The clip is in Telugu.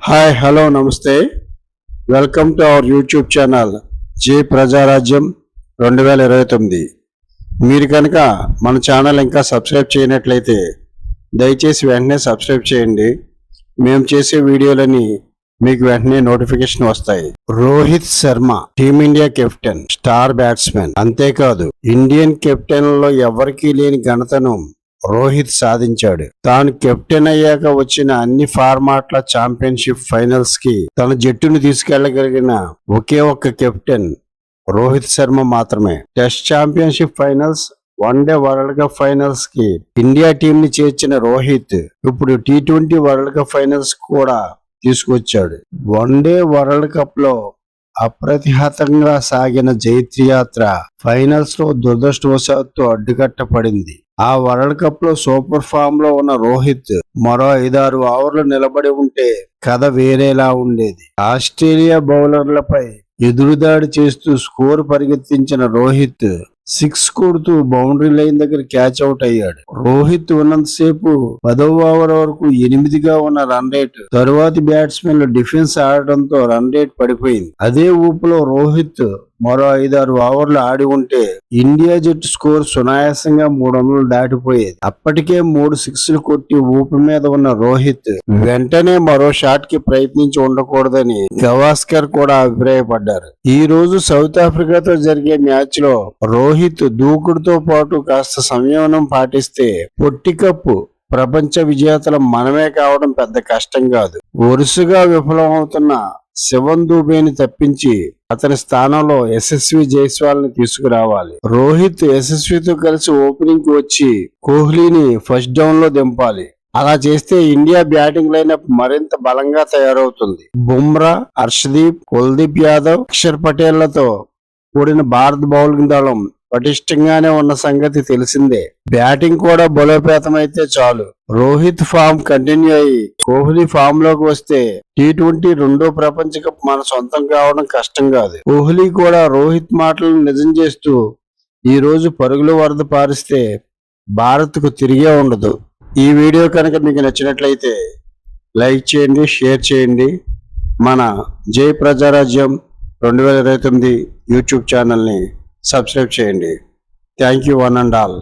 హాయ్ హలో నమస్తే. Welcome to our YouTube channel Jai Prajarajyam 2029. మీరు కనుక మన ఛానల్ ఇంకా సబ్స్క్రైబ్ చేయనట్లయితే దయచేసి వెంటనే సబ్స్క్రైబ్ చేయండి. మేము చేసే వీడియోలని మీకు వెంటనే నోటిఫికేషన్ వస్తాయి. Rohit Sharma team India captain, star batsmen. అంతేకాదు ఇండియన్ కెప్టెన్లలో ఎవరికీ లేని ఘనతను రోహిత్ సాధించాడు. తాను కెప్టెన్ అయ్యాక వచ్చిన అన్ని ఫార్మాట్ల ఛాంపియన్షిప్ ఫైనల్స్ కి తన జట్టును తీసుకెళ్లగలిగిన ఒకే ఒక్క కెప్టెన్ రోహిత్ శర్మ మాత్రమే. Test championship finals, one day world cup finals కి ఇండియా టీం ని చేర్చిన రోహిత్ ఇప్పుడు T20 వరల్డ్ కప్ ఫైనల్స్ కూడా తీసుకొచ్చాడు. వన్డే వరల్డ్ కప్ లో అప్రతిహతంగా సాగిన జైత్రయాత్ర ఫైనల్స్ లో దురదృష్టవశాత్తు అడ్డుకట్టపడింది. ఆ వరల్డ్ కప్ లో సూపర్ ఫామ్ లో ఉన్న రోహిత్ మరో 5-6 ఓవర్లు నిలబడి ఉంటే కథ వేరేలా ఉండేది. ఆస్ట్రేలియా బౌలర్లపై ఎదురుదాడి చేస్తూ స్కోర్ పరిగెత్తించిన రోహిత్ 6 కొడుతూ బౌండరీ లైన్ దగ్గర క్యాచ్ అవుట్ అయ్యాడు. రోహిత్ ఉన్నంతసేపు 10వ ఓవర్ వరకు 8గా ఉన్న రన్ రేట్ తరువాతి బ్యాట్స్మెన్లు డిఫెన్స్ ఆడటంతో రన్ రేట్ పడిపోయింది. అదే ఊపులో రోహిత్ మరో 5-6 ఓవర్లు ఆడి ఉంటే ఇండియా జట్టు స్కోర్ సునాయాసంగా 300 దాటిపోయేది. అప్పటికే 3 సిక్స్లు కొట్టి ఊపి మీద ఉన్న రోహిత్ వెంటనే మరో షాట్ కి ప్రయత్నించి ఉండకూడదని గవాస్కర్ కూడా అభిప్రాయపడ్డారు. ఈ రోజు సౌత్ ఆఫ్రికాతో జరిగే మ్యాచ్ లో రోహిత్ దూకుడుతో పాటు కాస్త సంయమనం పాటిస్తే పొట్టి కప్పు ప్రపంచ విజేతలు మనమే కావడం పెద్ద కష్టం కాదు. వరుసగా విఫలమవుతున్న శివన్ దూబేని తప్పించి అతని స్థానంలో యశస్వి జైస్వాల్ ని తీసుకురావాలి. రోహిత్ యశస్వితో కలిసి ఓపెనింగ్ కి వచ్చి కోహ్లీని ఫస్ట్ డౌన్ లో దింపాలి. అలా చేస్తే ఇండియా బ్యాటింగ్ లైనప్ మరింత బలంగా తయారవుతుంది. బుమ్రా, హర్షదీప్, కుల్దీప్ యాదవ్, అక్షర్ పటేళ్లతో కూడిన భారత బౌలింగ్ దళం పటిష్టంగానే ఉన్న సంగతి తెలిసిందే. బ్యాటింగ్ కూడా బలోపేతమైతే చాలు. రోహిత్ ఫామ్ కంటిన్యూ అయ్యి కోహ్లీ ఫామ్ లోకి వస్తే T20 రెండో ప్రపంచ కప్ మన సొంతం కావడం కష్టం కాదు. కోహ్లీ కూడా రోహిత్ మాటలను నిజం చేస్తూ ఈ రోజు పరుగుల వరద పారిస్తే భారత్ కు తిరిగే ఉండదు. ఈ వీడియో కనుక మీకు నచ్చినట్లయితే లైక్ చేయండి, షేర్ చేయండి. మన జై ప్రజారాజ్యం 2029 యూట్యూబ్ ఛానల్ని సబ్స్క్రైబ్ చేయండి. Thank you one and all.